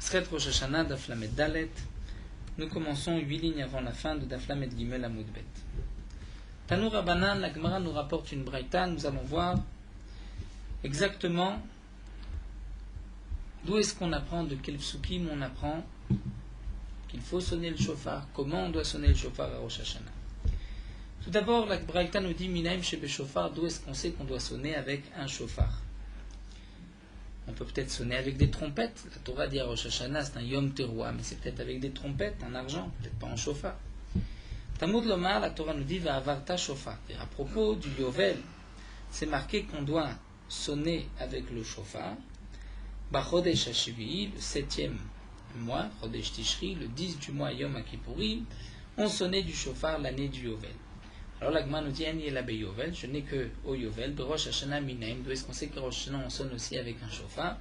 Sret Rosh Hashanah, Daf Lamed Dalet. Nous commençons 8 lignes avant la fin de Daf Lamed Gimel Amud Bet. Tanu Rabbanan, la Gemara nous rapporte une braïta. Nous allons voir exactement d'où est-ce qu'on apprend, de quel psukim on apprend qu'il faut sonner le shofar, comment on doit sonner le shofar à Rosh Hashanah. Tout d'abord, la braïta nous dit Minaim Shebe Shofar, d'où est-ce qu'on sait qu'on doit sonner avec un shofar. On peut peut-être sonner avec des trompettes. La Torah dit à Rosh Hashanah, c'est un Yom Teruah, mais c'est peut-être avec des trompettes, en argent, peut-être pas en shofar. Talmud Lomar, la Torah nous dit va avarta shofar. Et à propos du Yovel, c'est marqué qu'on doit sonner avec le shofar. Chodesh HaShvi'i, le 7e mois, Chodesh Tishri, le 10 du mois Yom HaKippurim, on sonnait du shofar l'année du Yovel. Alors la Gemara nous dit Ani ela beyovel, je n'ai que au Yovel, de Rosh Hashanah minaim, d'où est-ce qu'on sait que Rosh Hashanah on sonne aussi avec un shofar.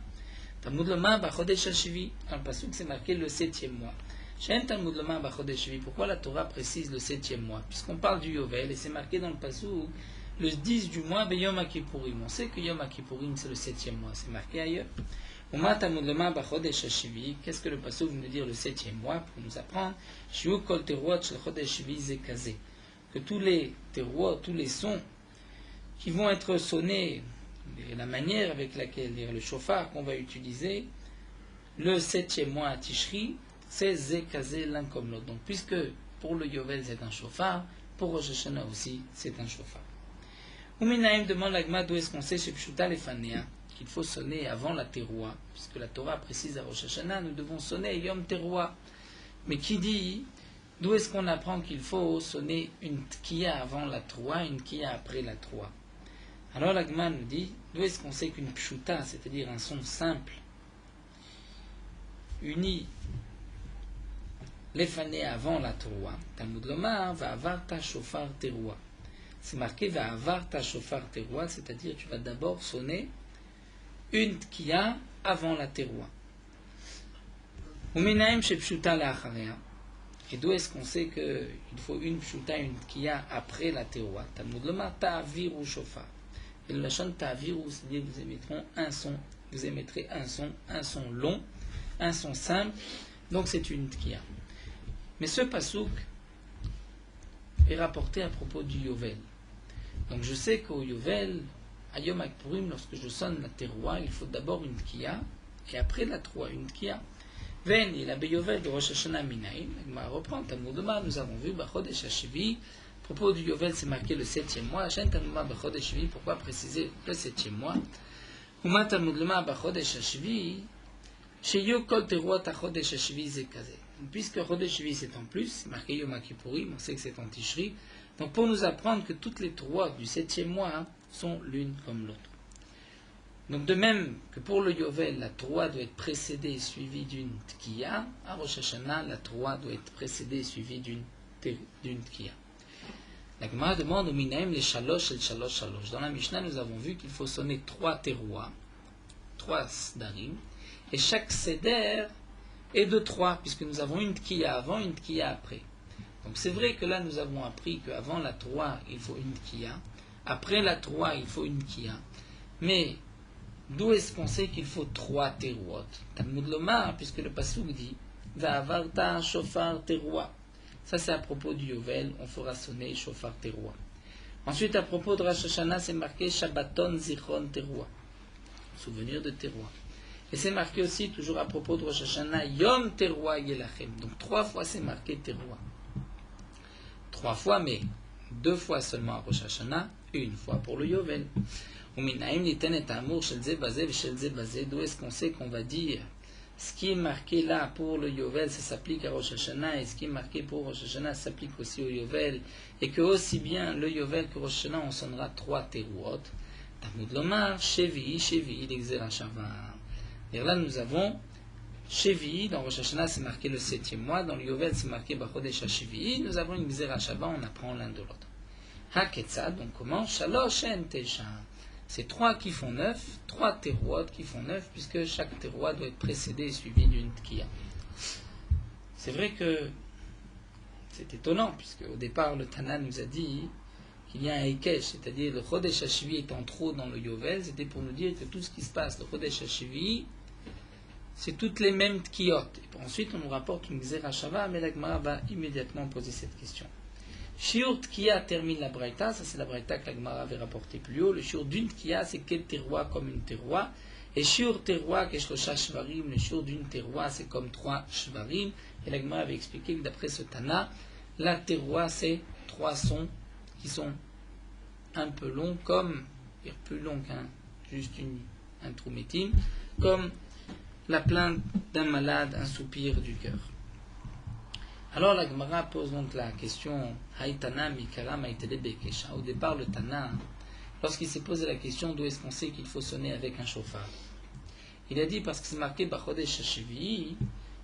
Talmud Lomar Chodesh HaShvi'i, dans le pasuk c'est marqué le 7e mois. Shem Talmud Lomar Chodesh HaShvi'i, pourquoi la Torah précise le 7e mois? Puisqu'on parle du Yovel et c'est marqué dans le pasuk le 10 du mois Yom HaKippurim. On sait que Yom HaKippurim c'est le 7e mois, c'est marqué ailleurs. Qu'est-ce que le pasuk veut nous dire le 7e mois pour nous apprendre que tous les teruot, tous les sons qui vont être sonnés, la manière avec laquelle le shofar qu'on va utiliser le 7e mois à Tishri, c'est zekazé l'un comme l'autre. Donc puisque pour le Yovel c'est un shofar, pour Rosh Hashanah aussi c'est un shofar. Uminaim demande la Gemara d'où est-ce qu'on sait chez Pshuta Lefanea qu'il faut sonner avant la teruah, puisque la Torah précise à Rosh Hashanah, nous devons sonner Yom Teruah. Mais qui dit, d'où est-ce qu'on apprend qu'il faut sonner une tkiya avant la teruah, une tkiya après la teruah? Alors la Gemara nous dit, d'où est-ce qu'on sait qu'une pshuta, c'est-à-dire un son simple, uni, l'effané avant la teruah, Talmud Lomar, va avarta shofar teruah. C'est marqué va avarta shofar teruah, c'est-à-dire tu vas d'abord sonner une tkiya avant la teruah. Uminaim chez pshuta la'acharea. Et d'où est-ce qu'on sait qu'il faut une pshuta, une tkiya après la teruah? Talmud Lomar ta'aviru shofar. Et le lachon ta'aviru, c'est-à-dire vous émettrez un son long, un son simple. Donc c'est une tkiya. Mais ce pasouk est rapporté à propos du Yovel. Donc je sais qu'au Yovel, à Yom HaKippurim, lorsque je sonne la teruah, il faut d'abord une tkiya, et après la teruah, une tkiya. Ven, il a beyovel de Rosh Hashanah minaim. Ma reprend Talmud Lomar, nous avons vu Chodesh HaShvi'i. À propos du Yovel, c'est marqué le 7e mois. Shen Talmud Lomar Chodesh HaShvi'i, pourquoi préciser le 7e mois? Uma Talmud Lomar Chodesh HaShvi'i, sheyo kol teruot a Chodesh HaShvi'i zekazé. Puisque Chodesh HaShvi'i c'est en plus, c'est marqué Yom HaKippurim, on sait que c'est en Tishri. Donc pour nous apprendre que toutes les teruot du 7e mois sont l'une comme l'autre. Donc de même que pour le Yovel, la teruah doit être précédée et suivie d'une tkiya, à Rosh Hashanah, la teruah doit être précédée et suivie d'une tkiya. La Gemara demande au Minaim les shalosh et le shalosh shalosh. Dans la Mishnah, nous avons vu qu'il faut sonner 3 teruah, 3 sdarim, et chaque seder est de 3, puisque nous avons une tkiya avant, une tkiya après. Donc c'est vrai que là nous avons appris qu'avant la teruah, il faut une tkiya, après la teruah, il faut une tkiya. Mais d'où est-ce qu'on sait qu'il faut 3 teruot? Talmud Lomar, puisque le pasuk dit va avarta shofar teruah. Ça c'est à propos du Yovel, on fera sonner shofar teruah. Ensuite à propos de Rosh Hashanah, c'est marqué Shabbaton zichron teruah, souvenir de teruah. Et c'est marqué aussi toujours à propos de Rosh Hashanah Yom teruah yelachem. Donc 3 fois c'est marqué teruah. 3 fois, mais 2 fois seulement à Rosh Hashanah, 1 fois pour le Yovel. D'où est-ce qu'on sait qu'on va dire ce qui est marqué là pour le Yovel, ça s'applique à Rosh Hashanah, et ce qui est marqué pour Rosh Hashanah s'applique aussi au Yovel, et que aussi bien le Yovel que Rosh Hashanah on sonnera 3 teruot. Talmud Lomar, Shevi'i, Shevi'i, l'Exera Shavar. Et là nous avons Shevi'i, dans Rosh Hashanah c'est marqué le 7e mois, dans le Yovel c'est marqué Chodesh HaShvi'i, nous avons une Exera Shavar, on apprend l'un de l'autre. Haketzad, donc comment? Shalosh en Tesha. C'est 3 qui font 9, 3 teruot qui font 9, puisque chaque teruot doit être précédé et suivi d'une tkiya. C'est vrai que c'est étonnant, puisque au départ le Tana nous a dit qu'il y a un Ekesh, c'est-à-dire le Chodesh HaShvi'i étant trop dans le Yovel, c'était pour nous dire que tout ce qui se passe, le Chodesh HaShvi'i, c'est toutes les mêmes tkiyot. Et ensuite, on nous rapporte une Gzera Shava, mais la Gemara va immédiatement poser cette question. Shiur Tkiya termine la Braïta, ça c'est la Braïta que la Gemara avait rapportée plus haut. Le Shiur d'une Tkiya, c'est quel terroir comme une terroir. Et Shiur terroir, Keshlosha Shvarim, le Shiur d'une terroir, c'est comme 3 Shvarim. Et la Gemara avait expliqué que d'après ce Tana, la terroir, c'est 3 sons qui sont un peu longs, comme, plus long qu'un juste un troumétim, comme la plainte d'un malade, un soupir du cœur. Alors la Gemara pose donc la question Haïtana Mikara Maïtele Bekesha. Au départ, le Tana, lorsqu'il s'est posé la question d'où est-ce qu'on sait qu'il faut sonner avec un chauffard, il a dit parce que c'est marqué Bachodesh Hashivi,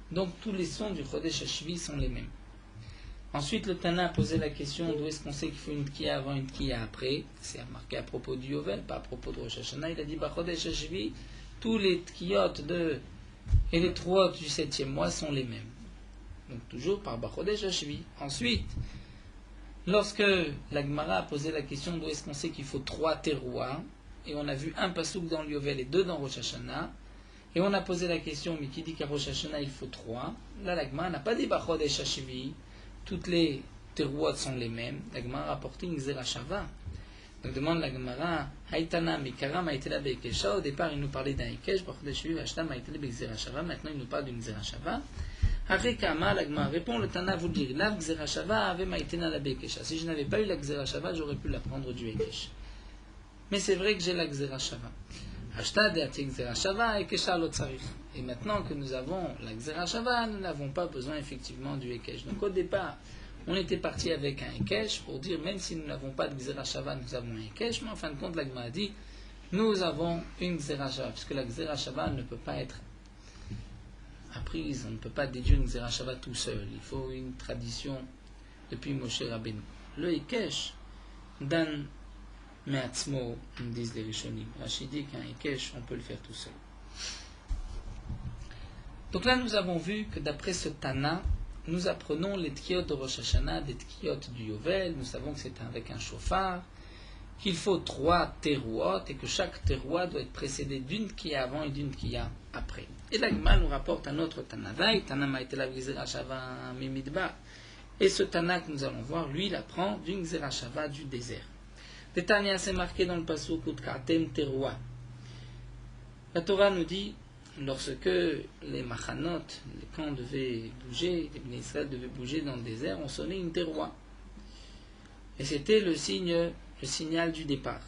donc tous les sons du Chodesh Hashivi sont les mêmes. Ensuite, le Tana a posé la question d'où est-ce qu'on sait qu'il faut une Tkiya avant, une Tkiya après. C'est marqué à propos du Yovel, pas à propos de Rosh Hashanah. Il a dit Bachodesh Hashivi, tous les Tkiyot et les Truot du 7e mois sont les mêmes. Donc toujours par Bachodesh Hashivi. Ensuite, lorsque la Gemara a posé la question d'où est-ce qu'on sait qu'il faut 3 terroirs, et on a vu un pasouk dans le Yovel et 2 dans Rosh Hashanah, et on a posé la question, mais qui dit qu'à Rosh Hashanah il faut 3, là la Gemara n'a pas dit Bachodesh Hashivi, toutes les terroirs sont les mêmes. La Gemara a rapporté une Gzera Shava. Donc demande la Gemara, Haïtana Mikara Maïtela Bekesha. Au départ il nous parlait d'un Ikesh, Bachodesh Hashivi, Hashta Maïtela Bekzera Shava. Maintenant il nous parle d'une Gzera Shava. Harikama, la Gemara répond, le Tana vous dire, la Gzera Shava avait Maïtena la Bekesha. Si je n'avais pas eu la Gzera Shava, j'aurais pu la prendre du Ikesh. Mais c'est vrai que j'ai la Gzera Shava. Hashta Deati Gzera Shava et Kesha Lotzarich. Et maintenant que nous avons la Gzera Shava, nous n'avons pas besoin effectivement du Ikesh. Donc au départ, on était parti avec un Ikesh pour dire, même si nous n'avons pas de Gzera Shava, nous avons un Ikesh. Mais en fin de compte, la Gemara a dit, nous avons une Gzera Shava, puisque la Gzera Shava ne peut pas être apprise, on ne peut pas déduire une Gzera Shava tout seul. Il faut une tradition depuis Moshe Rabbeinu. Le Ikesh, Dan Me'atzmo, nous disent les Rishonim. Rachid dit qu'un Ikesh, on peut le faire tout seul. Donc là, nous avons vu que d'après ce Tana, nous apprenons les Tkiyot de Rosh Hashanah, des Tkiyot du Yovel. Nous savons que c'est avec un chauffard, qu'il faut 3 teruot et que chaque teruot doit être précédé d'une Tkiya avant et d'une Tkiya après. Et la Gemara nous rapporte un autre Tana. Tana Maïtela Gzera Shava Mimidba. Et ce Tana que nous allons voir, lui, il apprend d'une Gzera Shava du désert. Le Tanya, c'est marqué dans le Pasuk Utkatem Teruah. La Torah nous dit, lorsque les Machanot, les camps devaient bouger, les Bnei Israël devaient bouger dans le désert, on sonnait une Teruah. Et c'était le signal du départ.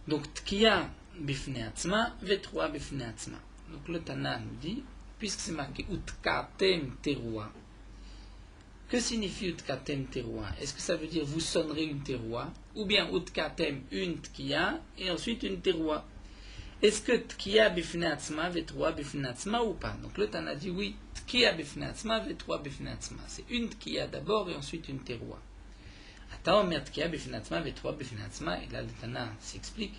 Donc, Tkiya Bifne Atzma, Vetroa Bifne Atzma. Donc, le Tana nous dit, puisque c'est marqué Utkatem Teruah, que signifie Utkatem Teruah? Est-ce que ça veut dire vous sonnerez une Teruah? Ou bien Utkatem une Tkiya et ensuite une Teruah? Est-ce que Tkiya Bifne Atzma, Vetroa Bifne Atzma ou pas? Donc le Tana dit oui, Tkiya Bifne Atzma, Vetroa Bifne Atzma. C'est une Tkiya d'abord et ensuite une Teruah. Ataomer Tkiya Bifne Atzma, Vetroa Bifne Atzma. Et là le Tana s'explique.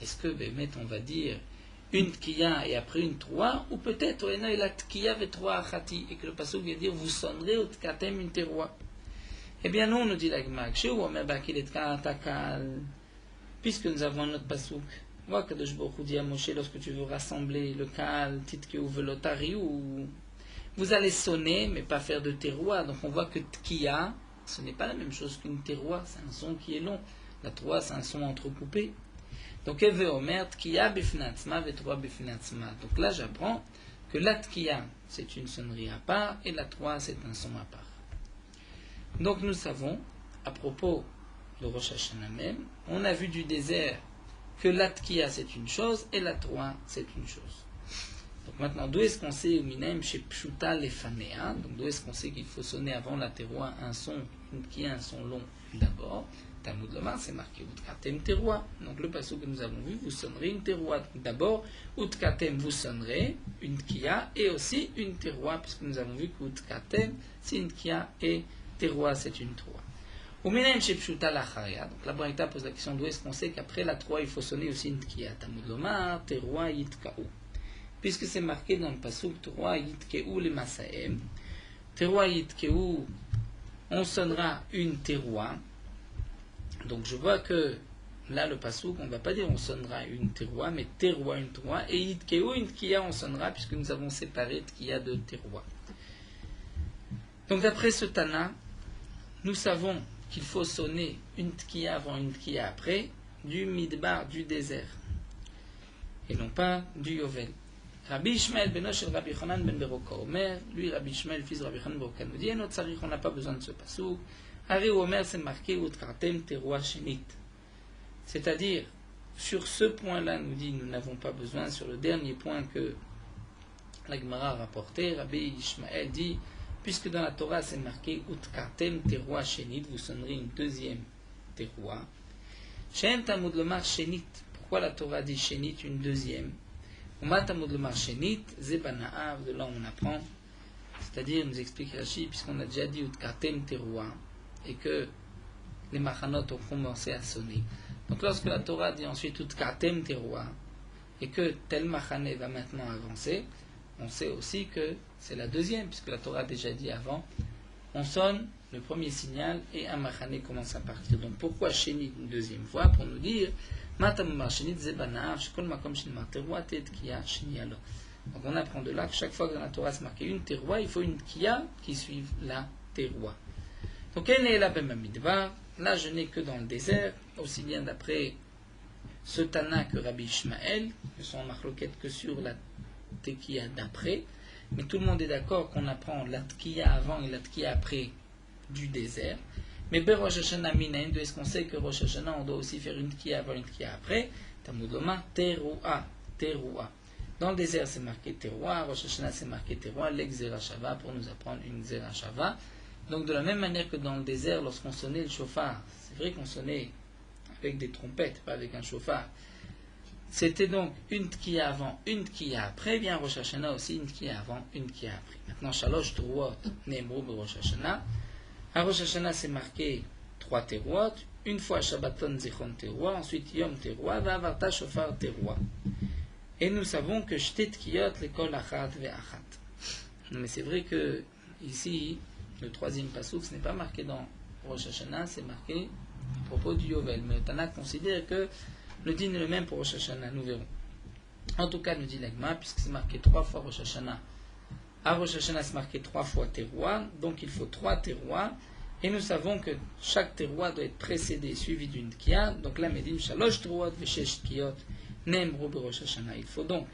Est-ce que, on va dire une Tkiya et après une Teruah, ou peut-être la Tkiya Vetroa Achati, et que le passage vient dire vous sonnerez Utkatem une Teruah. Eh bien non, nous dit la Gemara, puisque nous avons notre pasouk, vois que Kadosh Baruch Hu dit à Moshe, lorsque tu veux rassembler le Kal, Titkeu Velotari, ou vous allez sonner, mais pas faire de Teruah. Donc on voit que Tkiya, ce n'est pas la même chose qu'une Teruah, c'est un son qui est long. La Teruah, c'est un son entrecoupé. Donc Eve Omer, Tkiya Bifnatzma, Vetroa Bifnatzma. Donc là, j'apprends que la Tkiya, c'est une sonnerie à part, et la Teruah, c'est un son à part. Donc nous savons, à propos de Rosh Hashanah même, on a vu du désert que la Tkiya c'est une chose et la Teruah c'est une chose. Donc maintenant, d'où est-ce qu'on sait, Minem, chez Pshuta Lefanea, donc d'où est-ce qu'on sait qu'il faut sonner avant la Teruah un son, une Tkiya, un son long d'abord? Talmud Lomar, c'est marqué Utkatem Teruah. Donc le passage que nous avons vu, vous sonnerez une Teruah. D'abord, Utkatem, vous sonnerez une Tkiya et aussi une Teruah, puisque nous avons vu qu'Utkatem c'est une Tkiya et Teruah, c'est une Teruah. Au Minem chez Pshuta Lacharia, donc la Braïta pose la question d'où est-ce qu'on sait qu'après la Teruah, il faut sonner aussi une Tkiya. Talmud Lomar, Teruah Yitka'u. Puisque c'est marqué dans le pasuk Teruah Yitka'u le Masaem. Teruah Yitka'u, on sonnera une Teruah. Donc je vois que là le pasouk, on ne va pas dire on sonnera une teroua, mais teroua, une teroua, et itkeo, une tkiya, on sonnera, puisque nous avons séparé tkiya de teroua. Donc d'après ce Tana, nous savons qu'il faut sonner une tkiya avant une tkiya après, du midbar, du désert, et non pas du yovel. Rabbi Ishmael beno shel Rabbi Yochanan ben Beroka Omer, lui Rabbi Ishmael fils de Rabbi Yochanan ben Beroka nous dit, on n'a pas besoin de ce pasouk. Haré Omer c'est marqué utkartem teroua shenit. C'est-à-dire, sur ce point-là, nous dit, nous n'avons pas besoin. Sur le dernier point que la Gemara a rapporté, Rabbi Ishmael dit, puisque dans la Torah c'est marqué utkartem teroua shenit, vous sonnerez une deuxième teroua. Shen tamud lomar shenit. Pourquoi la Torah dit shenit, une deuxième? Uma tamud lomar shenit, zebanaav, de là on apprend. C'est-à-dire, nous explique Rashi, puisqu'on a déjà dit utkartem teroua, et que les machanot ont commencé à sonner. Donc lorsque la Torah dit ensuite utkartem teroua, et que tel machane va maintenant avancer, on sait aussi que c'est la deuxième, puisque la Torah a déjà dit avant, on sonne le premier signal et un machane commence à partir. Donc pourquoi shenit une deuxième fois? Pour nous dire matamumar shenit zebanaav shekol makom shenimar teroua tet kiya shenialo. Donc on apprend de là que chaque fois que dans la Torah c'est marqué une teroua, il faut une kiya qui suive la teroua. Donc elle est là ben midbar. Là, je n'ai que dans le désert, aussi bien d'après ce Tana que Rabbi Ishmael, ne sont en marloquette que sur la tekiya d'après, mais tout le monde est d'accord qu'on apprend la tekiya avant et la tekiya après du désert. Mais ben Rosh Hashanah minayin, est-ce qu'on sait que Rosh Hashanah, on doit aussi faire une tekiya avant, une tekiya après? Talmud Lomar, teroua, teroua. Dans le désert, c'est marqué teroua, Rosh Hashanah, c'est marqué teroua, l'exera shava, pour nous apprendre une zera shava. Donc de la même manière que dans le désert, lorsqu'on sonnait le chauffard, c'est vrai qu'on sonnait avec des trompettes, pas avec un chauffard. C'était donc une tkiya avant, une tkiya après, bien Rosh Hashanah aussi, une tkiya avant, une tkiya après. Maintenant, shalosh teruot ne'emru beRosh Hashanah. À Rosh Hashanah, c'est marqué 3 teruot, une fois Shabbaton zichron teruot, ensuite Yom teruot, va'avarta shofar teruot. Et nous savons que shtet tkiyot lekol achat ve'achat. Mais c'est vrai que ici, le troisième pasouk, ce n'est pas marqué dans Rosh Hashanah, c'est marqué à propos du Yovel. Mais le Tana considère que le din est le même pour Rosh Hashanah, nous verrons. En tout cas, nous dit l'Agma, puisque c'est marqué 3 fois Rosh Hashanah. À Rosh Hashanah, c'est marqué 3 fois teroua, donc il faut 3 teroua. Et nous savons que chaque teroua doit être précédé, suivi d'une tkiya. Donc là, Medim, shalosh terouot veshesh tkiyot, ne'emru beRosh Hashanah. Il faut donc.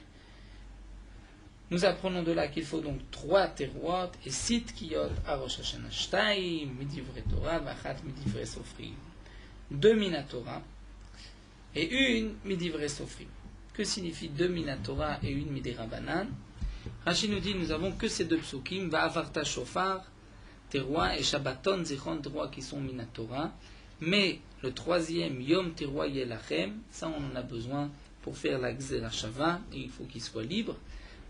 Nous apprenons de là qu'il faut donc 3 terouot et 6 tkiyot à Rosh Hashanah. Shtaim midivre Torah, vachat midivre sofrim. 2 minatora et une midivre sofrim. Que signifie 2 minatora et une midirabanan? Rashi nous dit nous avons que ces deux psukim, va'avarta shofar, teroua, et shabbaton, zichron, teroua qui sont minatora. Mais le troisième, yom teroua yelachem, ça on en a besoin pour faire la gzera shava, et il faut qu'il soit libre.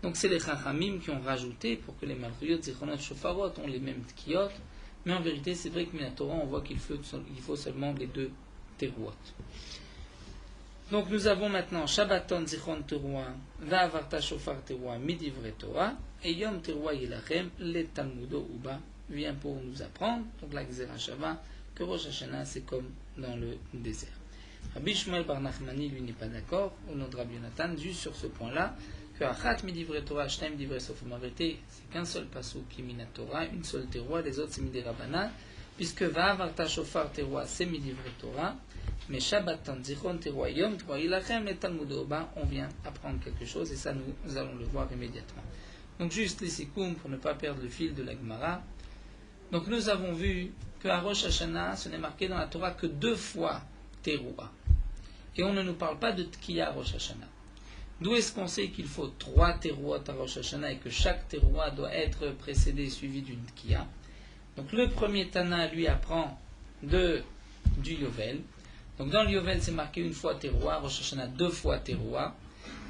Donc c'est les Chachamim qui ont rajouté pour que les Malchuyot, Zichronot, Shofarot ont les mêmes tkiyot, mais en vérité c'est vrai que Minatora on voit qu'il faut seulement les 2 terouot. Donc nous avons maintenant Shabbaton, Zichron, teroua, Va'avarta, Shofar, teroua, Midivre Torah, et Yom teroua Yelachem, le Talmudo Uba vient pour nous apprendre, donc la Gzera Shava, que Rosh Hashanah c'est comme dans le désert. Rabbi Shmuel bar Nachmani lui n'est pas d'accord, au nom de Rabbi Yonatan, juste sur ce point-là, que Achat midivre Torah, Shtaim midivre sofrim. En vérité, c'est qu'un seul pasouk qui est minatora, une seule teroua, les autres c'est midirabanan, puisque Va'avarta shofar teroua c'est midivre Torah, mais Shabbaton, Zichron teroua, Yom teroua, Yilachem, et Talmud Oba, on vient apprendre quelque chose et ça nous allons le voir immédiatement. Donc juste les sikoum pour ne pas perdre le fil de la Gemara. Donc nous avons vu qu'à Rosh Hashanah, ce n'est marqué dans la Torah que 2 fois teroua. Et on ne nous parle pas de tkiya à Rosh Hashanah. D'où est-ce qu'on sait qu'il faut 3 terouot à Rosh Hashanah et que chaque teroua doit être précédé et suivi d'une tkiya? Donc le premier Tana lui apprend du Yovel. Donc dans le Yovel c'est marqué 1 fois teroua, Rosh Hashanah 2 fois teroua.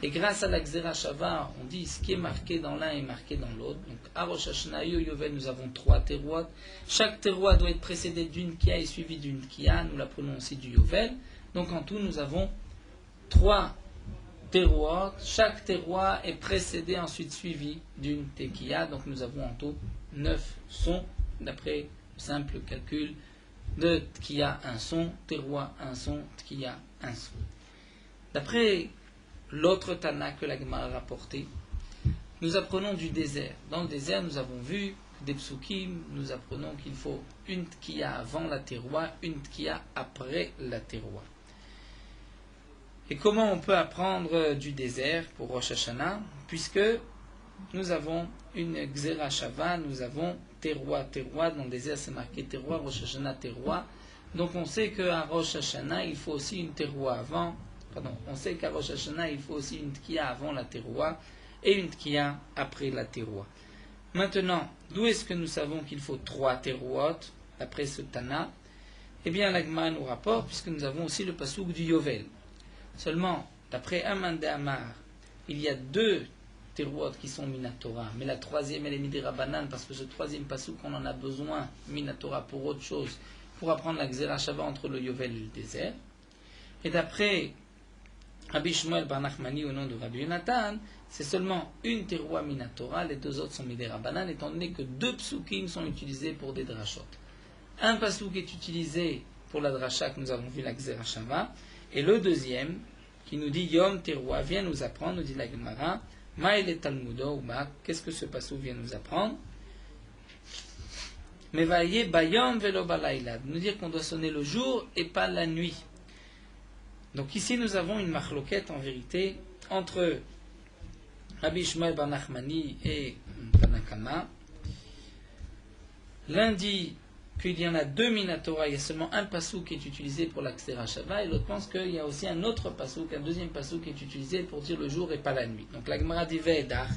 Et grâce à la Gzera Shava, on dit ce qui est marqué dans l'un est marqué dans l'autre. Donc à Rosh Hashanah et au Yovel nous avons 3 terouot. Chaque teroua doit être précédé d'une tkiya et suivi d'une tkiya. Nous l'apprenons aussi du Yovel. Donc en tout nous avons 3 terouot, chaque teroua est précédé ensuite suivi d'une tekiya, donc nous avons en tout 9 sons d'après le simple calcul de Tkiya un son, Teroua un son, Tkiya un son. D'après l'autre Tana que la Gemara a rapporté, nous apprenons du désert. Dans le désert, nous avons vu des psukim, nous apprenons qu'il faut une Tkiya avant la Teroua, une Tkiya après la Teroua. Et comment on peut apprendre du désert pour Rosh Hashanah, puisque nous avons une Gzera Shava, nous avons Teroua, Teroua, dans le désert c'est marqué Teroua, Rosh Hashanah, Teroua. Donc on sait qu'à Rosh Hashanah, il faut aussi une Teroua avant, on sait qu'à Rosh Hashanah, il faut aussi une Tkiya avant la Teroua et une Tkiya après la Teroua. Maintenant, d'où est-ce que nous savons qu'il faut 3 Terouot, d'après ce Tana? Eh bien, l'Agma nous rapporte, puisque nous avons aussi le pasouk du Yovel. Seulement, d'après Aman de Amar, il y a 2 Terouot qui sont Minatora, mais la troisième elle est Midera Banan, parce que ce troisième pasouk, on en a besoin, Minatora, pour autre chose, pour apprendre la Gzera Shava entre le Yovel et le désert. Et d'après Rabbi Shmuel bar Nachmani au nom de Rabbi Yonatan, c'est seulement une Teroua Minatora, les 2 autres sont Midera Banan, étant donné que 2 psukim sont utilisés pour des drachot. Un pasouk est utilisé pour la dracha que nous avons vu la Gzera Shava, et le deuxième, qui nous dit Yom Teroua, vient nous apprendre, nous dit la Gemara, Ma'ele Talmudo ou Ma, qu'est-ce que ce pasouk vient nous apprendre? Mevaye Bayom Velo Balayla, nous dire qu'on doit sonner le jour et pas la nuit. Donc ici nous avons une machloquette en vérité entre Rabbi Shmuel bar Nachmani et Tanakama. L'un dit qu'il y en a 2 Minatora, il y a seulement un pasouk qui est utilisé pour la Gzera Shava, et l'autre pense qu'il y a aussi un autre pasouk, un deuxième pasouk qui est utilisé pour dire le jour et pas la nuit. Donc la Gemara dit Ve'edach,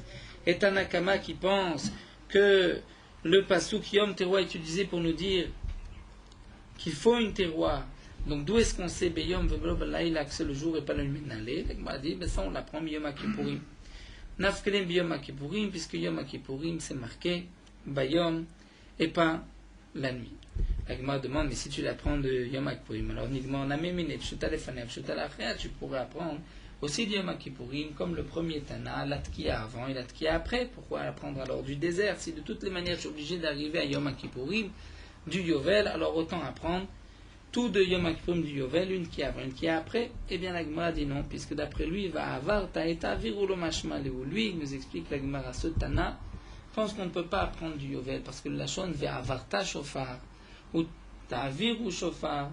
et Tanakama qui pense que le pasouk Yom Teroua est utilisé pour nous dire qu'il faut une Teroua. Donc d'où est-ce qu'on sait Beyom Veblo Balayla que c'est le jour et pas la nuit? La Gemara dit, ben ça on l'apprend Yom Kippourim. Nafkelem Biyom Kippourim, puisque Yom Kippourim c'est marqué Bayom et pas la nuit. La Gemara demande, mais si tu l'apprends de Yom Kippourim, alors uniquement on a méminé, tu pourrais apprendre aussi de Yom Kippourim, comme le premier Tana, la Tkiya avant et la Tkiya après. Pourquoi apprendre alors du désert? Si de toutes les manières je suis obligé d'arriver à Yom Kippourim, du Yovel, alors autant apprendre tout de Yom Kippourim du Yovel, une qui avant, une qui après. Eh bien la Gemara dit non, puisque d'après lui, il va avoir Taeta Virulo Mashmaleu. Lui, il nous explique la Gemara, ce Tana pense qu'on ne peut pas apprendre du Yovel, parce que le Lachon va avoir ta shofar, ou ta viru shofar,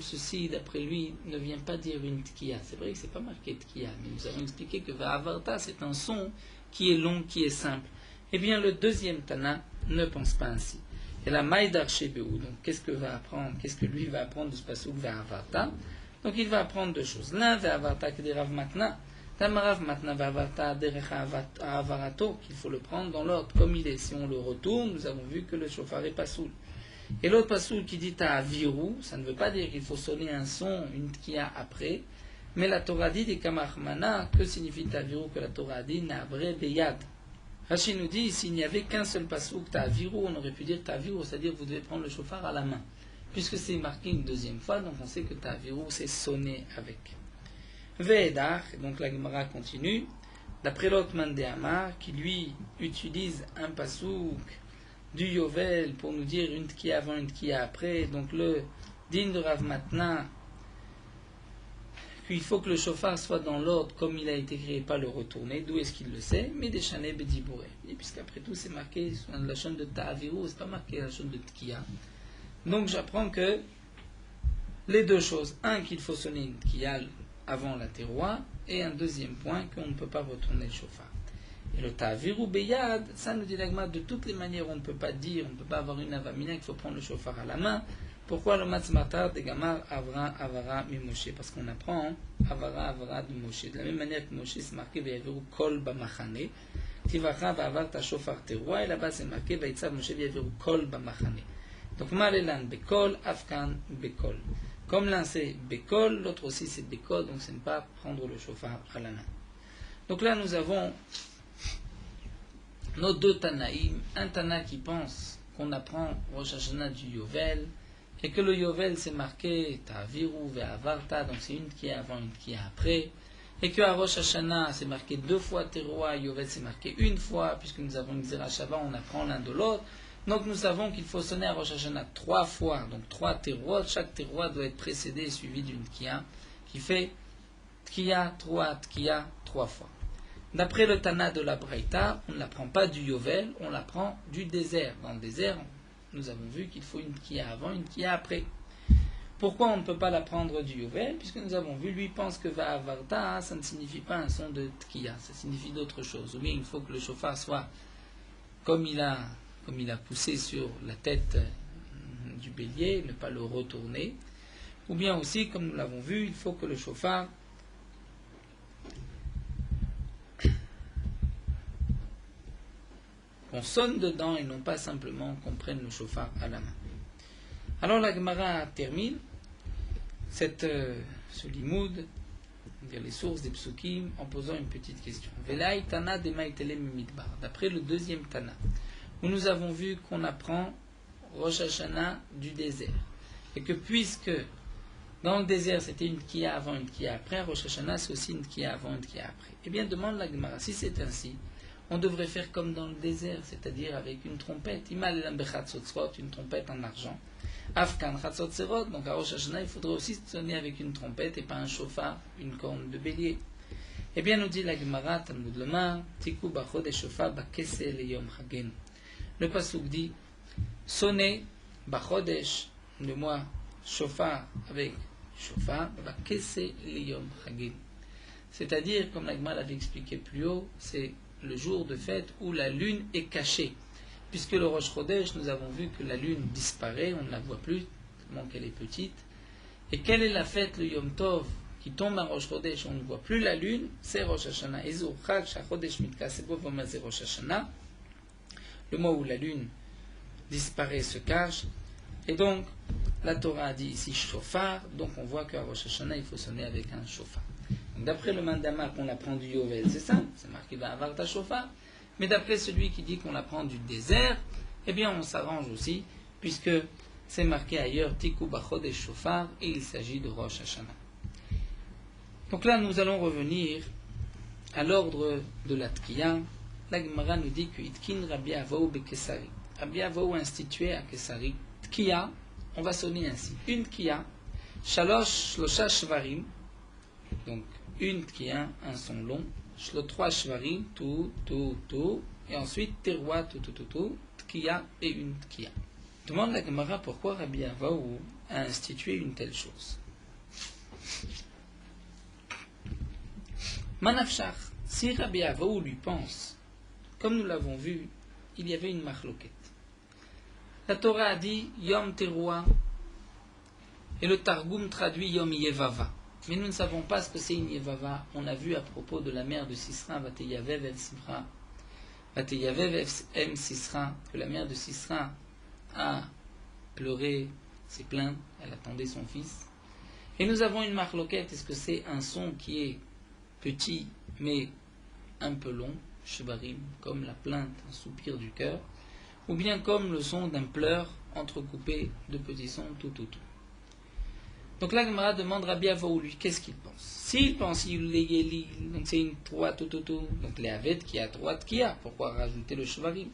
ceci, d'après lui, ne vient pas dire une tkiya. C'est vrai que c'est pas marqué tkiya, mais nous avons expliqué que Va'avarta, c'est un son qui est long, qui est simple. Eh bien, le deuxième Tana ne pense pas ainsi. Et la Maïdar Shebeu, donc qu'est-ce que va apprendre, qu'est-ce que lui va apprendre de ce pasouk Va'avarta? Donc il va apprendre 2 choses. L'un, Va'avarta Kederav Matna, Tamarav Matna Va'avarta Derecha Avarato, qu'il faut le prendre dans l'ordre comme il est. Si on le retourne, nous avons vu que le shofar est pas soul. Et l'autre pasouk qui dit ta'aviru, ça ne veut pas dire qu'il faut sonner un son, une tkiya après, mais la Torah dit des kamachmana, que signifie ta'aviru que la Torah dit na'avre beyad. Rashi nous dit, s'il n'y avait qu'un seul pasouk ta'aviru, on aurait pu dire ta'aviru, c'est-à-dire vous devez prendre le shofar à la main. Puisque c'est marqué une deuxième fois, donc on sait que ta'aviru c'est sonner avec. Ve'edach, donc la Gemara continue, d'après l'autre Mandéamar, qui lui utilise un pasouk du Yovel pour nous dire une tkiya avant, une tkiya après. Donc le din de Rav Matna, qu'il faut que le shofar soit dans l'ordre comme il a été créé, pas le retourner. D'où est-ce qu'il le sait? Mais des chaneh bedibouré. Puisqu'après tout c'est marqué sur la chaîne de ta'aviru, c'est pas marqué la chaîne de tkiya. Donc j'apprends que les 2 choses, un qu'il faut sonner une tkiya avant la teroua, et un deuxième point qu'on ne peut pas retourner le shofar. Et le ta'aviru beyad, ça nous dit l'agma, de toutes les manières on ne peut pas dire, on ne peut pas avoir une avamina, qu'il faut prendre le shofar à la main. Pourquoi le matzmatar de gamar avara mi Moshe? Parce qu'on apprend avara de Moshe. De la même manière que Moshe c'est marqué ve'yaviru kol b'machane, tivacha va'avar ta shofar teroua, et là-bas c'est marqué ve'yitzav Moshe ve'yaviru kol b'machane. Donc malelan bekol, afkan bekol. Comme l'un c'est bekol, l'autre aussi c'est bekol, donc c'est ne pas prendre le shofar à la main. Donc là nous avons nos 2 Tanaïm, un Tana qui pense qu'on apprend Rosh Hashanah du Yovel, et que le Yovel c'est marqué Ta'aviru ve'avarta, donc c'est une qui est avant, une qui est après, et que à Rosh Hashanah c'est marqué 2 fois Teroua, Yovel c'est marqué 1 fois, puisque nous avons une Gzera Shava, on apprend l'un de l'autre. Donc nous savons qu'il faut sonner à Rosh Hashanah 3 fois, donc 3 teruot. Chaque teruot doit être précédé et suivi d'une tkiya, qui fait tkiya, 3 tkiya, 3 fois. D'après le Tana de la Braïta, on ne la prend pas du Yovel, on la prend du désert. Dans le désert, nous avons vu qu'il faut une tkiya avant, une tkiya après. Pourquoi on ne peut pas la prendre du Yovel? Puisque nous avons vu, lui pense que Va'avarta, ça ne signifie pas un son de tkiya, ça signifie d'autres choses. Ou bien il faut que le shofar soit comme il a poussé sur la tête du bélier, ne pas le retourner. Ou bien aussi, comme nous l'avons vu, il faut que le shofar qu'on sonne dedans et non pas simplement qu'on prenne le shofar à la main. Alors la Gemara termine ce limoud, les sources des psukim, en posant une petite question. Velai Tana de Maïtele Midbar. D'après le deuxième Tana, où nous avons vu qu'on apprend Rosh Hashanah du désert. Et que puisque dans le désert c'était une tkiya avant, une tkiya après, Rosh Hashanah c'est aussi une tkiya avant, une tkiya après. Eh bien demande la Gemara, si c'est ainsi, on devrait faire comme dans le désert, c'est-à-dire avec une trompette. Imal Bechatzotzrot, une trompette en argent. Afkan Chatzotzerot, donc à Rosh Hashanah, il faudrait aussi sonner avec une trompette et pas un shofar, une corne de bélier. Eh bien, nous dit la Gemara, Talmud Lomar, Tiku Bachod et Shofar Bakese le Yom Hagen. Le pasuk dit, sonnez Bachodesh, le mois shofar avec shofar, Bakese le Yom Hagen. C'est-à-dire, comme la Gemara l'avait expliqué plus haut, c'est le jour de fête où la lune est cachée. Puisque le Rosh Chodesh, nous avons vu que la lune disparaît, on ne la voit plus, tellement qu'elle est petite. Et quelle est la fête, le Yom Tov, qui tombe à Rosh Chodesh, on ne voit plus la lune, c'est Rosh Hashanah. Ezur Chag, Shachodesh Mitkasebo, Vomazé Rosh Hashanah, le mois où la lune disparaît, se cache. Et donc, la Torah dit ici shofar, donc on voit qu'à Rosh Hashanah, il faut sonner avec un shofar. D'après le mandama qu'on apprend du Yovel, c'est ça, c'est marqué Va'avarta shofar. Mais d'après celui qui dit qu'on la prend du désert, eh bien on s'arrange aussi, puisque c'est marqué ailleurs Tiku Bachod et Shofar, et il s'agit de Rosh Hashanah. Donc là nous allons revenir à l'ordre de la Tkiya. La Gemara nous dit que Itkin Rabbi Avaou Bekesari. Rabbi Avaou institué à Kesari. Tkiya, on va sonner ainsi. Une Tkiya, Shalosh Shlosha Shvarim, donc une Tkiya, un son long. Shlo 3 shvarim, tout, et ensuite terroir, tout, tkiya et une tkiya. Demande la Gemara pourquoi Rabbi Avaou a institué une telle chose. Manafshach, si Rabbi Avaou lui pense, comme nous l'avons vu, il y avait une machloket. La Torah a dit Yom Teruah, et le Targum traduit Yom Yevava. Mais nous ne savons pas ce que c'est une Yevava. On a vu à propos de la mère de Sisra, Vateyavev Em Sisra, que la mère de Sisra a pleuré, s'est plainte, elle attendait son fils. Et nous avons une marloquette, est-ce que c'est un son qui est petit mais un peu long, Shevarim, comme la plainte, un soupir du cœur, ou bien comme le son d'un pleur entrecoupé de petits sons, tout. Donc là, Gemara demande Rabbi Avaou, lui, qu'est-ce qu'il pense? S'il pense, donc c'est une 3 tout, donc les Avet qui a 3 qui a, pourquoi rajouter le Shvarim?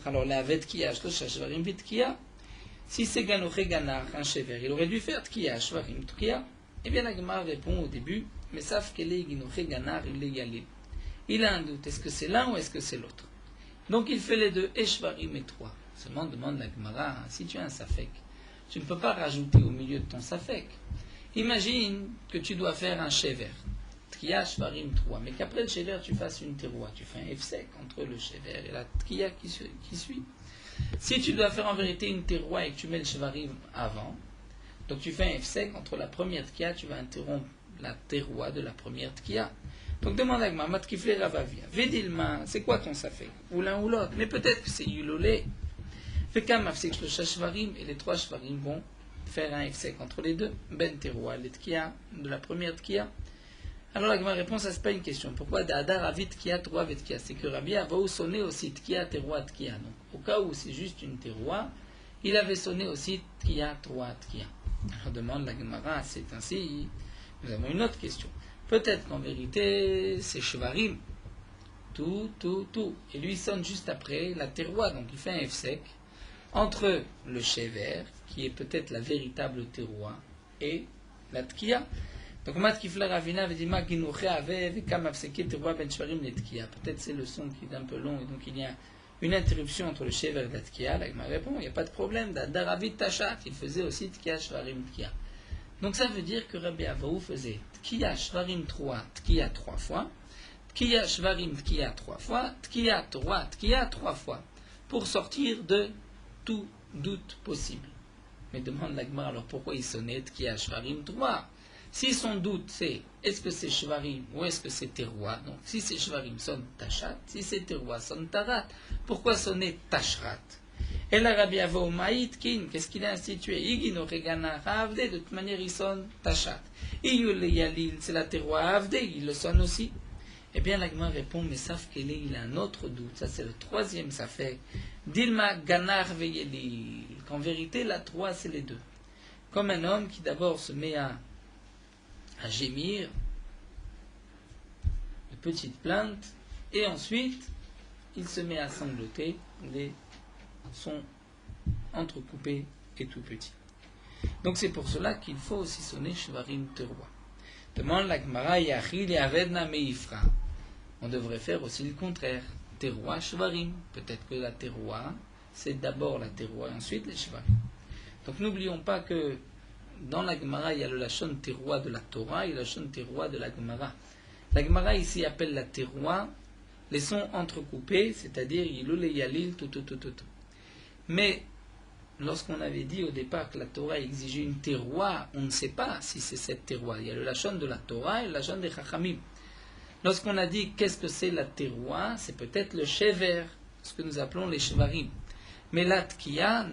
Alors les Avet qui a, Shvarim vit qui a. Si c'est Ganoche Ganar, un Shever, il aurait dû faire Tkiya, Shvarim Tkiya. Eh bien la Gemara répond au début, mais sauf qu'elle est Ganoche Ganar, il est Yalil. Il a un doute, est-ce que c'est l'un ou est-ce que c'est l'autre? Donc il fait les deux, et Shvarim et 3. Seulement demande la Gemara, si tu as un Safek, tu ne peux pas rajouter au milieu de ton safek. Imagine que tu dois faire un shever, tkiya, shvarim, 3, mais qu'après le shever tu fasses une teroua, tu fais un efsek entre le shever et la tkiya qui suit. Si tu dois faire en vérité une teroua et que tu mets le shvarim avant, donc tu fais un efsek entre la première tkiya, tu vas interrompre la teroua de la première tkiya. Donc demande à Gmar, matkifle ravavia, vedilma, c'est quoi ton safek? Ou l'un ou l'autre, mais peut-être que c'est yulolé. Fekam afsek shlosha shvarim, et les 3 shvarim vont faire un efsek entre les deux, ben teroua, les tkiya, de la première tkiya. Alors la réponse, ça c'est pas une question. Pourquoi d'adar avit tkiya, 3 vetkiya? C'est que Rabbi Avaou sonner aussi tkiya, teroua, tkiya. Donc au cas où c'est juste une teroua, il avait sonné aussi tkiya, 3, tkiya. Alors demande la Gemara, c'est ainsi. Nous avons une autre question. Peut-être qu'en vérité, c'est shvarim. tout. Et lui sonne juste après la terroir, donc il fait un F sec entre le shever, qui est peut-être la véritable terroir, et la tkiya. Donc Matkifla Ravina avait dit Maginouche Avev Kam Afseke Terroir Ben Shvarim le tkiya. Peut-être c'est le son qui est un peu long et donc il y a une interruption entre le shever et la tkiya. Là il m'a répondu, il n'y a pas de problème. Daravit Tachat, il faisait aussi tkiya Shvarim tkiya. Donc ça veut dire que Rabbi Avaou faisait tkiya Shvarim 3, tkiya 3 fois, tkiya Shvarim tkiya 3 fois, tkiya Torah tkiya 3 fois, pour sortir de tout doute possible. Mais demande la Gemara, alors pourquoi il sonnait tkiya Shvarim 3? Si son doute c'est est-ce que c'est Shvarim ou est-ce que c'est Terroir, donc si c'est Shvarim sonne Tachat, si c'est Terroir sonne Tarat, pourquoi sonner Tashrat? Et la Rabbi Avo Maïtkin, qu'est-ce qu'il a institué? Igin Oregana Avde, de toute manière il sonne Tachat. Iyul Yalil, c'est la Terroir Avde, il le sonne aussi. Eh bien la Gemara répond, mais sauf qu'il il a un autre doute, ça c'est le troisième, ça fait Dilma Ganar Veyelil, qu'en vérité la 3 c'est les deux. Comme un homme qui d'abord se met à gémir, de petites plaintes, et ensuite il se met à sangloter, les sons entrecoupés et tout petits. Donc c'est pour cela qu'il faut aussi sonner Shvarim Terroir. Demande la Gemara Yachil et Avedna Meifra. On devrait faire aussi le contraire. Terroir Shvarim. Peut-être que la Terroir, c'est d'abord la Terroir et ensuite les Shvarim. Donc n'oublions pas que dans la Gemara, il y a le Lachon Terroir de la Torah et le Lachon Terroir de la Gemara. La Gemara ici appelle la Terroir les sons entrecoupés, c'est-à-dire Yilul et Yalil, tout. Mais lorsqu'on avait dit au départ que la Torah exigeait une Terroir, on ne sait pas si c'est cette Terroir. Il y a le Lachon de la Torah et le Lachon des Chachamim. Lorsqu'on a dit qu'est-ce que c'est la Terroir, c'est peut-être le Shever, ce que nous appelons les Shevarim. Mais la Tkiya,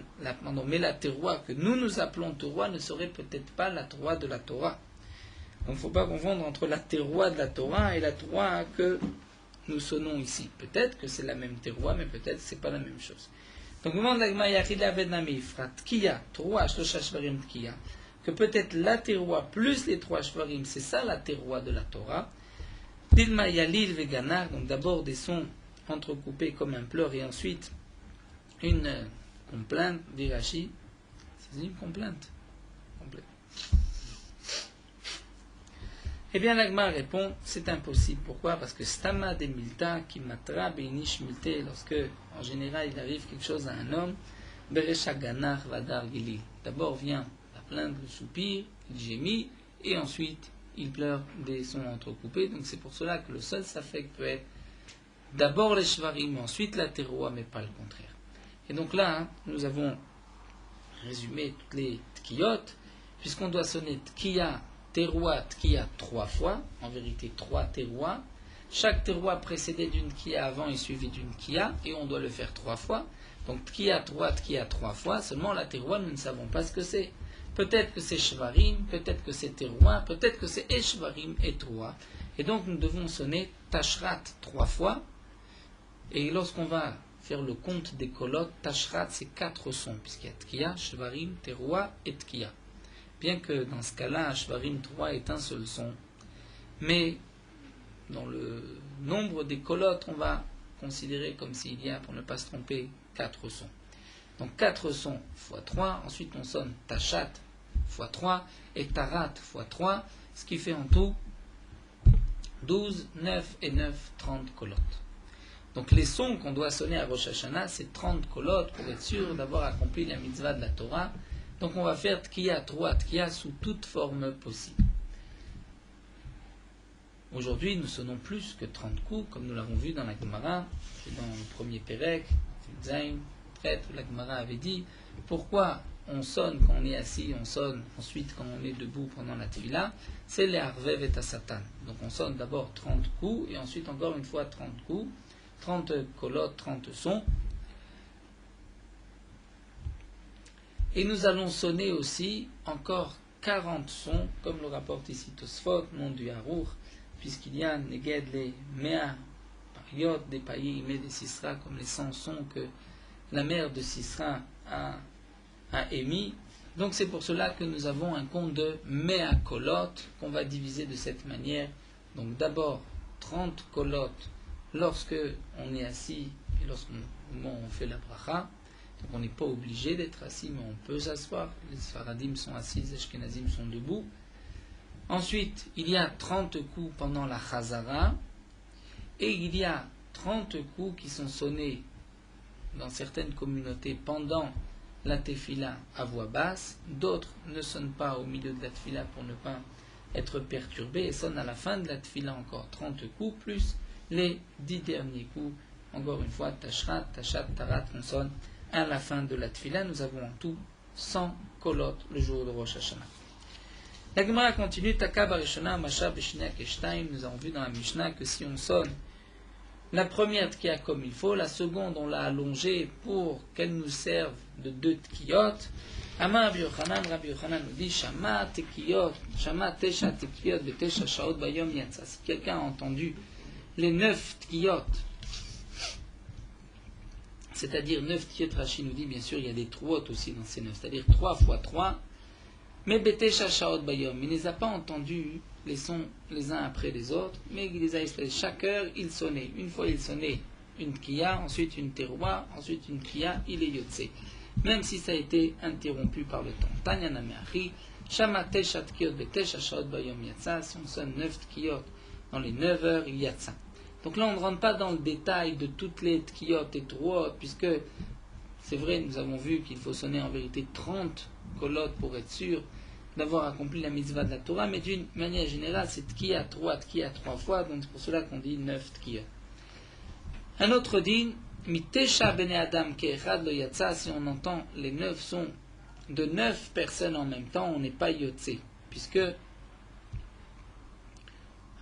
mais la Terroir que nous appelons Torah ne serait peut-être pas la Torah de la Torah. Donc il ne faut pas confondre entre la Terroir de la Torah et la Torah que nous sonnons ici. Peut-être que c'est la même Terroir, mais peut-être que ce n'est pas la même chose. Donc demande la Gemara Yachid Avedna Meifra, Tkiya, Torah, Shlosha Shvarim Tkiya, que peut-être la Terroir plus les 3 Shvarim, c'est ça la Terroir de la Torah. Dilma Yalil Veganar, donc d'abord des sons entrecoupés comme un pleur et ensuite une complainte, dit Rashi. C'est une complainte. Eh bien, l'Agma répond, c'est impossible. Pourquoi? Parce que Stama de Milta, qui matra beinish milte, lorsque, en général, il arrive quelque chose à un homme, Beresha Ganar Vadar Gili. D'abord vient la plainte, le soupir, il gémit, et ensuite, il pleure des sons entrecoupés. Donc, c'est pour cela que le seul safek peut être d'abord les Shvarim, ensuite la Terroir, mais pas le contraire. Et donc là, nous avons résumé toutes les tkiyot, puisqu'on doit sonner tkiya, terroir, tkiya 3 fois, en vérité 3 terroirs. Chaque terroir précédé d'une tkiya avant est suivi d'une tkiya, et on doit le faire 3 fois. Donc tkiya 3 fois, seulement la terroir, nous ne savons pas ce que c'est. Peut-être que c'est shvarim, peut-être que c'est terroir, peut-être que c'est eshvarim et 3. Et donc nous devons sonner tashrat 3 fois, et lorsqu'on va faire le compte des colottes, Tashrat, c'est 4 sons, puisqu'il y a Tkiya, Shvarim, Terroir et Tkiya. Bien que dans ce cas-là, Shvarim 3 est un seul son. Mais dans le nombre des colottes, on va considérer comme s'il y a, pour ne pas se tromper, 4 sons. Donc 4 sons x 3, ensuite on sonne Tachat x 3 et Tarat x 3, ce qui fait en tout 12, 9 et 9, 30 colottes. Donc les sons qu'on doit sonner à Rosh Hashanah, c'est 30 colottes pour être sûr d'avoir accompli la mitzvah de la Torah. Donc on va faire Tkiya, 3 Tkiya sous toute forme possible. Aujourd'hui, nous sonnons plus que 30 coups, comme nous l'avons vu dans la Gemara, et dans le premier Pérec, Zayn, traite, où la Gemara avait dit pourquoi on sonne quand on est assis, on sonne ensuite quand on est debout pendant la Tefila, c'est les Harvev et Satan. Donc on sonne d'abord 30 coups, et ensuite encore une fois 30 coups. 30 colottes, 30 sons. Et nous allons sonner aussi encore 40 sons, comme le rapporte ici Tosfot, nom du Harour, puisqu'il y a Neged les Mea Pariot, des Païs, des Sisra, comme les 100 sons que la mère de Sisra a émis. Donc c'est pour cela que nous avons un compte de Mea Kolot, qu'on va diviser de cette manière. Donc d'abord 30 colottes lorsque on est assis et lorsqu'on on fait la bracha. Donc on n'est pas obligé d'être assis, mais on peut s'asseoir. Les Sfaradim sont assis, les Ashkenazim sont debout. Ensuite, il y a 30 coups pendant la Chazara, et il y a 30 coups qui sont sonnés dans certaines communautés pendant la Tefila à voix basse. D'autres ne sonnent pas au milieu de la Tefila pour ne pas être perturbés, et sonnent à la fin de la Tefila encore 30 coups, plus les 10 derniers coups. Encore une fois, Tashrat, Tashat, Tarat, on sonne à la fin de la Tefila. Nous avons en tout 100 kolot le jour de Rosh Hashanah. La Gemara continue, Taka Barishona, Masha Beshina Keshtaim. Nous avons vu dans la Mishnah que si on sonne la première tkiya comme il faut, la seconde on l'a allongée pour qu'elle nous serve de 2 tkiyot. Amar Rabbi Yochanan nous dit, Shama tekiyot, Shama tesha tekiyot, betesha shaot bayom yatsa. Si quelqu'un a entendu les 9 tkiyot, c'est-à-dire 9 tkiyot, Rashi nous dit, bien sûr, il y a des truot aussi dans ces 9, c'est-à-dire 3 fois 3, mais betesha shaot bayom, il ne les a pas entendus les sons les uns après les autres, mais il les a espèces. Chaque heure, il sonnait. Une fois, il sonnait une tkiya, ensuite une teroua, ensuite une tkiya, il est yotse. Même si ça a été interrompu par le temps. Tanya Nameachi, Shama Tesha Tkiyot Betesha Shaot Bayom Yatsa, si on sonne 9 tkiyot dans les 9 heures, il y a ça. Donc là, on ne rentre pas dans le détail de toutes les tkiyot et terouot, puisque c'est vrai, nous avons vu qu'il faut sonner en vérité 30 kolot pour être sûr d'avoir accompli la mitzvah de la Torah, mais d'une manière générale, c'est tkiya 3 fois, donc c'est pour cela qu'on dit 9 tkiya. Un autre dit, mitesha bene adam ke'echad lo yatsa, si on entend les 9 sons de 9 personnes en même temps, on n'est pas yotse, puisque, a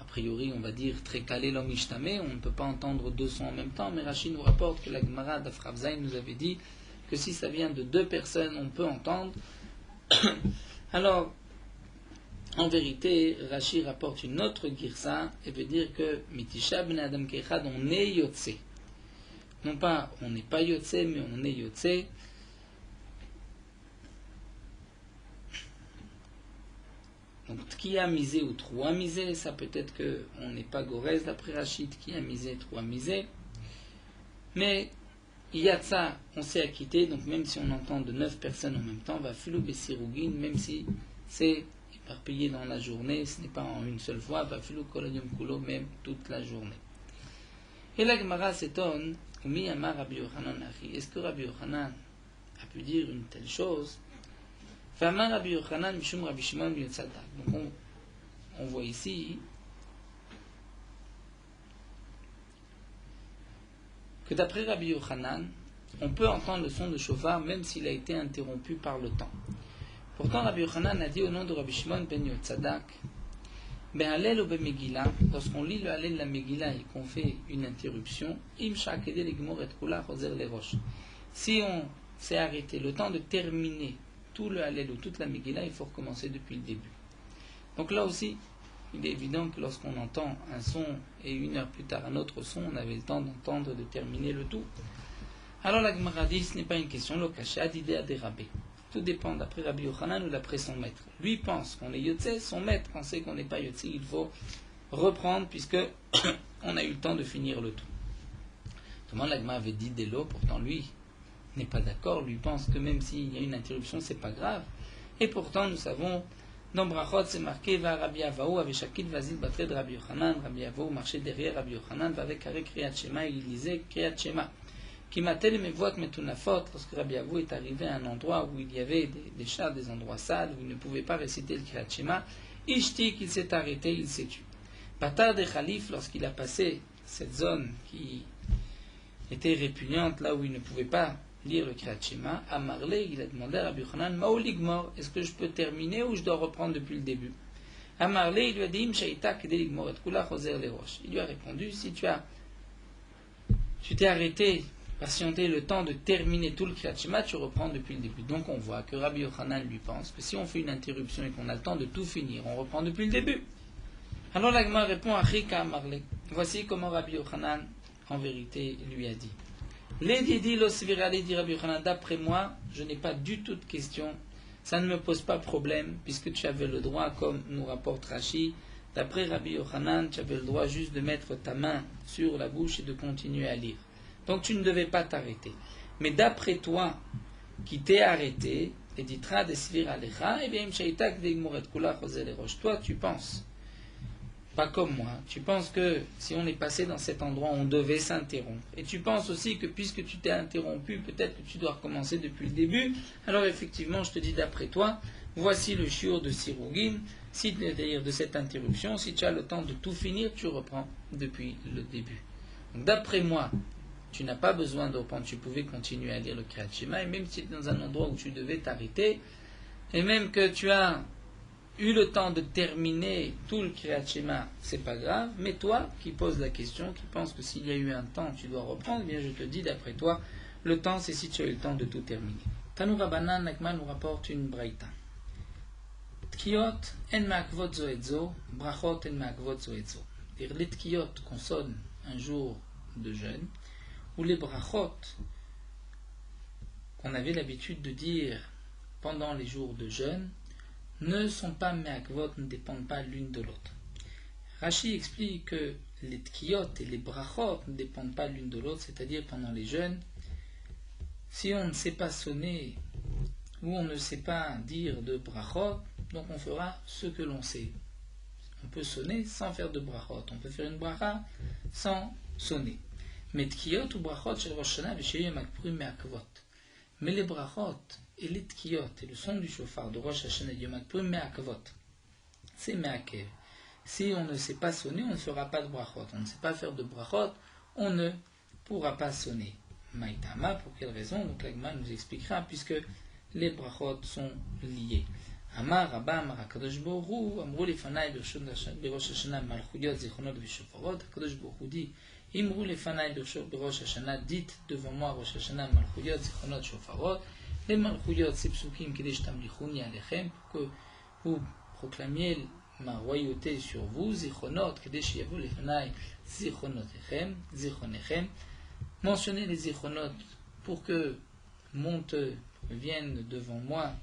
priori, on va dire très calé l'homme ishtame, on ne peut pas entendre 2 sons en même temps, mais Rashi nous rapporte que la Gemara d'Afrav Zayin nous avait dit que si ça vient de 2 personnes, on peut entendre. Alors, en vérité, Rashi rapporte une autre girsa et veut dire que Mitisha ben Adam Kechad, on est yotse. Non pas on n'est pas yotse, mais on est yotse. Donc, tkiya misé ou troua misé, ça peut être qu'on n'est pas gorez d'après Rashi, tkiya misé, troua misé. Mais yatsa, on s'est acquitté, donc même si on entend de 9 personnes en même temps, va filou besirugin, même si c'est éparpillé dans la journée, ce n'est pas en une seule fois, va filou kolonyum kulo, même toute la journée. Et la Gemara s'étonne, Umi amar Rabbi Yochanan achi, est-ce que Rabbi Yochanan a pu dire une telle chose? Famar Rabbi Yochanan mishum Rabbi Shimon ben Tzadak. Donc on voit ici que d'après Rabbi Yochanan, on peut entendre le son de shofar même s'il a été interrompu par le temps. Pourtant, Rabbi Yochanan a dit au nom de Rabbi Shimon ben Yotzadak, ben Hallel ou ben Megillah, lorsqu'on lit le Hallel de la Megillah et qu'on fait une interruption, im shakede legmor et kula choser les roches. Si on s'est arrêté le temps de terminer tout le Hallel ou toute la Megillah, il faut recommencer depuis le début. Donc là aussi, il est évident que lorsqu'on entend un son et 1 heure plus tard un autre son, on avait le temps d'entendre, de terminer le tout. Alors la Gemara dit, ce n'est pas une question, le cachet d'idée des rabbis. Tout dépend d'après Rabbi Yochanan ou d'après son maître. Lui pense qu'on est yotse, son maître pensait qu'on n'est pas yotse, il faut reprendre puisque on a eu le temps de finir le tout. Tout le monde, la Gemara avait dit dès l'eau, pourtant lui n'est pas d'accord, lui pense que même s'il y a une interruption, c'est pas grave. Et pourtant, nous savons, dans Brachot, c'est marqué, va Rabbi Avaou, avec Shakil Vazil Batre de Rabbi Yochanan, Rabbi Avaou marchait derrière Rabbi Yochanan, va avec Aré Kriyat Shema, il lisait Kriyat Shema. Qui m'attelle mes voix metunafot, lorsque Rabbi Avaou est arrivé à un endroit où il y avait des chats, des endroits sales, où il ne pouvait pas réciter le Kriyat Shema, Ishti, qu'il s'est arrêté, il s'est tué. Patar de Khalif, lorsqu'il a passé cette zone qui était répugnante, là où il ne pouvait pas lire le Kriyat Shema, à Marley, il a demandé à Rabbi Yochanan, Maoligmor, est-ce que je peux terminer ou je dois reprendre depuis le début? À Marley, il lui a dit, Imshaita kedeligmor et kula choser les roches. Il lui a répondu, si tu t'es arrêté, patienter le temps de terminer tout le Kriyat Shema, tu reprends depuis le début. Donc on voit que Rabbi Yochanan lui pense que si on fait une interruption et qu'on a le temps de tout finir, on reprend depuis le début. Alors la Gemara répond à Chika Marley. Voici comment Rabbi Yochanan, en vérité, lui a dit. L'édidi l'osvirali dit Rabbi Yochanan, d'après moi, je n'ai pas du tout de question, ça ne me pose pas problème, puisque tu avais le droit, comme nous rapporte Rashi, D'après Rabbi Yochanan, tu avais le droit juste de mettre ta main sur la bouche et de continuer à lire. Donc tu ne devais pas t'arrêter. Mais d'après toi, qui t'es arrêté, et ditra de svir alecha, et bien imshaitak de igmoret kula chosel erosh. Toi, tu penses, pas comme moi, tu penses que si on est passé dans cet endroit, on devait s'interrompre. Et tu penses aussi que puisque tu t'es interrompu, peut-être que tu dois recommencer depuis le début. Alors effectivement, je te dis d'après toi, voici le shiur de Sirugim, c'est-à-dire de cette interruption. Si tu as le temps de tout finir, tu reprends depuis le début. Donc, d'après moi, tu n'as pas besoin de reprendre, tu pouvais continuer à lire le Kriyat Shema, et même si tu es dans un endroit où tu devais t'arrêter, et même que tu as eu le temps de terminer tout le Kriyat Shema, c'est pas grave, mais toi qui poses la question, qui pense que s'il y a eu un temps, tu dois reprendre, eh bien je te dis d'après toi, le temps c'est si tu as eu le temps de tout terminer. Tanu Rabbanan, Nakman nous rapporte une braïta. Tkiyot en ma'akvot zo et zo, brachot en ma'akvot zo et zo. Dire les tkiyot qu'on sonne un jour de jeûne, ou les brachot qu'on avait l'habitude de dire pendant les jours de jeûne, ne sont pas me'akvot, ne dépendent pas l'une de l'autre. Rashi explique que les tkiyot et les brachot ne dépendent pas l'une de l'autre, c'est-à-dire pendant les jeûnes, si on ne sait pas sonner ou on ne sait pas dire de brachot, donc on fera ce que l'on sait. On peut sonner sans faire de brachot, on peut faire une bracha sans sonner. Mais tkiyot ou brachot shel Rosh Hashanah v'sheyem akpurim me'akvot. Mais les brachot et les tkiyot et le son du shofar de Rosh Hashanah Yom Akpurim me'akvot, c'est me'akev. Si on ne sait pas sonner, on ne fera pas de brachot. On ne sait pas faire de brachot, on ne pourra pas sonner. Maïtama, pour quelle raison? Donc l'Agma nous expliquera, puisque les brachot sont liés. Amar Rabba Amar HaKadosh Baruch Hu Amru Lefanai Berosh Hashanah Malchuyot Zichronot V'Shofarot. HaKadosh Baruch Hu dit Imru Lefanai Berosh Hashanah, dites devant moi Rosh Hashanah Malchuyot Zichronot Shofarot. Les Malchuyot c'est Psukim Kedesh Tamlichuni Alechem, pour que vous proclamiez ma royauté sur vous. Zichronot Kedesh Yavu Lefanai Zichronotechem Zichronechem. Mentionnez les Zichronot pour que viennent devant moi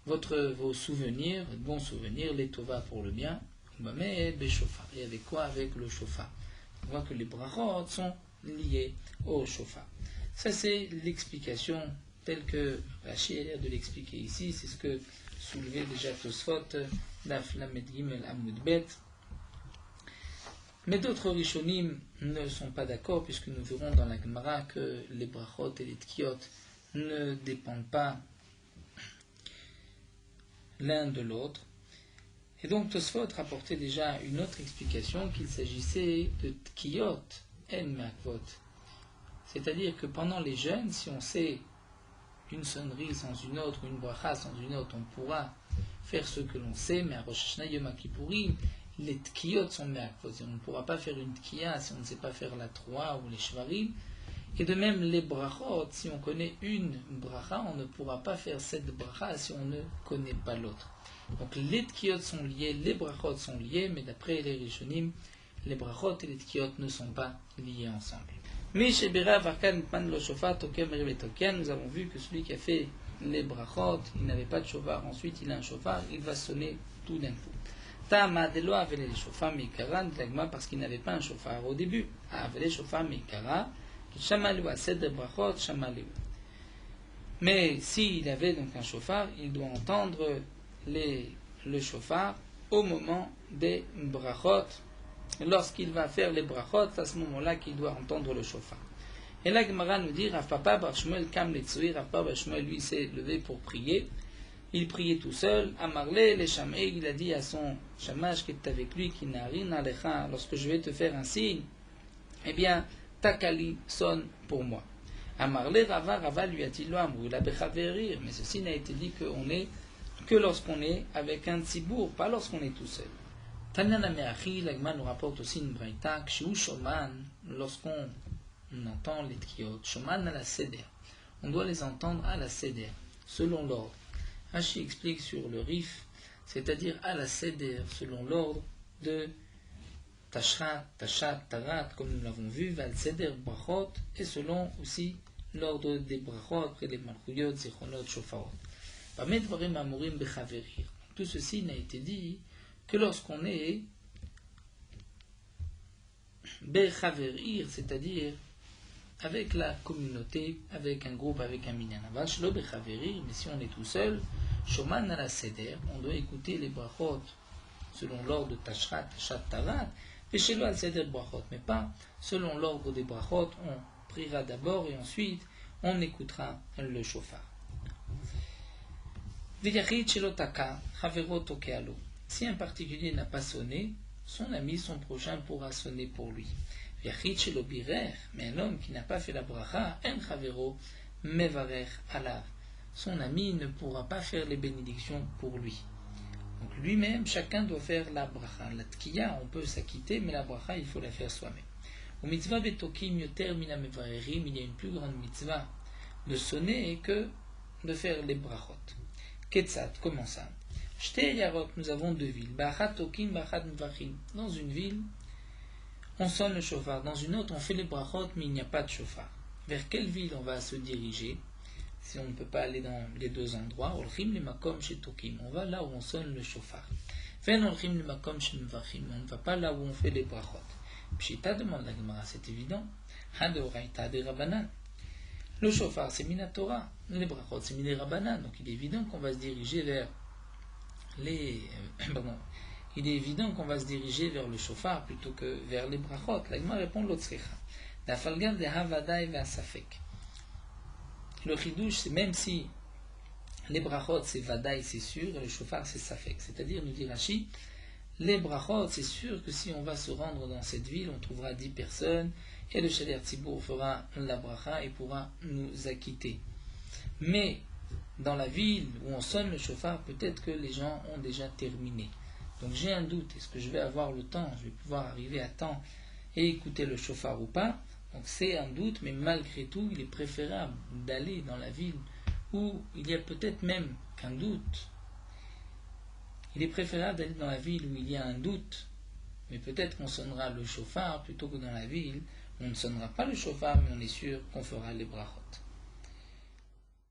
vos souvenirs, bons souvenirs, les tova pour le bien, mais beshofar. Et avec quoi? Avec le shofar. On voit que les brachot sont liés au shofar. Ça c'est l'explication telle que Rashi a l'air de l'expliquer ici. C'est ce que soulevait déjà Tosfot, Daf Lamed Gimel Amud Bet. Mais d'autres rishonim ne sont pas d'accord, puisque nous verrons dans la Gemara que les brachot et les tkiyot ne dépendent pas l'un de l'autre. Et donc Tosfot rapportait déjà une autre explication, qu'il s'agissait de tkiyot en me'akvot. C'est-à-dire que pendant les jeûnes, si on sait une sonnerie sans une autre, une bracha sans une autre, on pourra faire ce que l'on sait, mais à Rosh Hashanah Yom Kippourim, les tkiyot sont me'akvot. On ne pourra pas faire une tkiya si on ne sait pas faire la troa ou les shvarim. Et de même, les brachot, si on connaît une bracha, on ne pourra pas faire cette bracha si on ne connaît pas l'autre. Donc les tkiyot sont liés, les brachot sont liés, mais d'après les rishonim, les brachot et les tkiyot ne sont pas liés ensemble. Mais chez Bera Varkan Pan lo shofar token merivet token, nous avons vu que celui qui a fait les brachot, il n'avait pas de shofar, ensuite il a un shofar, il va sonner tout d'un coup. Tama delo avele le shofar meikara, parce qu'il n'avait pas un shofar au début. Avele shofar meikara, Shamalou à seder brachot, shamalou. Mais s'il avait donc un shofar, il doit entendre le shofar au moment des brachot. Lorsqu'il va faire les brachot, c'est à ce moment-là qu'il doit entendre le shofar. Et la Gemara nous dit, Rav Papa bar Shmuel kam letzui, Rav Papa bar Shmuel lui s'est levé pour prier. Il priait tout seul. Amarle le shamei, il a dit à son shamash qui est avec lui, qui n'a rien alecha, lorsque je vais te faire un signe, eh bien, Takali sonne pour moi. Amarle Rava, Rava lui a-t-il lo amrou la bechaverir, mais ceci n'a été dit que lorsqu'on est avec un tzibour, pas lorsqu'on est tout seul. Tanana Meachi, l'Agma nous rapporte aussi une braïta, Kshu Shoman, lorsqu'on entend les tkiyot, Shoman à la seder. On doit les entendre à la seder, selon l'ordre. Rashi explique sur le rif, c'est-à-dire à la seder, selon l'ordre de Tashrat, Tashat, Tarat, comme nous l'avons vu, Val Seder, Brachot, et selon aussi l'ordre des Brachot, après les Malchuyot, Zichronot, Shofarot. Tout ceci n'a été dit que lorsqu'on est Bechaverir, c'est-à-dire avec la communauté, avec un groupe, avec un minyan. Aval shelo bechaverir, mais si on est tout seul, shoman ala seder, on doit écouter les brachot selon l'ordre de Tashrat, Tashat Tavat, et shelo al seder brachot, mais pas selon l'ordre des brachot, on priera d'abord et ensuite on écoutera le shofar. V'yachid shelo taka, chavero tokealo. Si un particulier n'a pas sonné, son ami, son prochain pourra sonner pour lui. V'yachid shelo birer, mais un homme qui n'a pas fait la bracha, en chavero mevarer alav. Son ami ne pourra pas faire les bénédictions pour lui. Donc lui-même, chacun doit faire la bracha. La tkiya, on peut s'acquitter, mais la bracha, il faut la faire soi-même. Au mitzvah betokim yoter mina mevarerim, il y a une plus grande mitzvah de sonner que de faire les brachot. Ketzat, comment ça? Shte yarot, nous avons deux villes. Bachat tokim, bachat mvachim. Dans une ville, on sonne le shofar. Dans une autre, on fait les brachot, mais il n'y a pas de shofar. Vers quelle ville on va se diriger? Si on ne peut pas aller dans les deux endroits, olchim le makom chez tokim. On va là où on sonne le shofar. Ven olchim le makom chez mvachim. On ne va pas là où on fait les brachot. Pshita demande la Gemara, c'est évident. Hadeoraita de Rabbanan. Le shofar, c'est Minatora. Les brachot, c'est Miné Rabbanan. Donc il est évident qu'on va se diriger vers il est évident qu'on va se diriger vers le shofar plutôt que vers les brachot. La Gemara répond l'otzrecha. Dafalgav de havadai ve'asafek. Le chidouche, c'est même si les brachot c'est vadaï, c'est sûr, et le shofar c'est safek. C'est-à-dire, nous dit Rashi, les brachot, c'est sûr que si on va se rendre dans cette ville, on trouvera 10 personnes, et le shaler tzibour fera la bracha et pourra nous acquitter. Mais dans la ville où on sonne le shofar, peut-être que les gens ont déjà terminé. Donc j'ai un doute, est-ce que je vais avoir le temps, je vais pouvoir arriver à temps et écouter le shofar ou pas? Donc c'est un doute, mais malgré tout, il est préférable d'aller dans la ville où il y a peut-être même qu'un doute. Il est préférable d'aller dans la ville où il y a un doute, mais peut-être qu'on sonnera le shofar plutôt que dans la ville où on ne sonnera pas le shofar, mais on est sûr qu'on fera les brachot.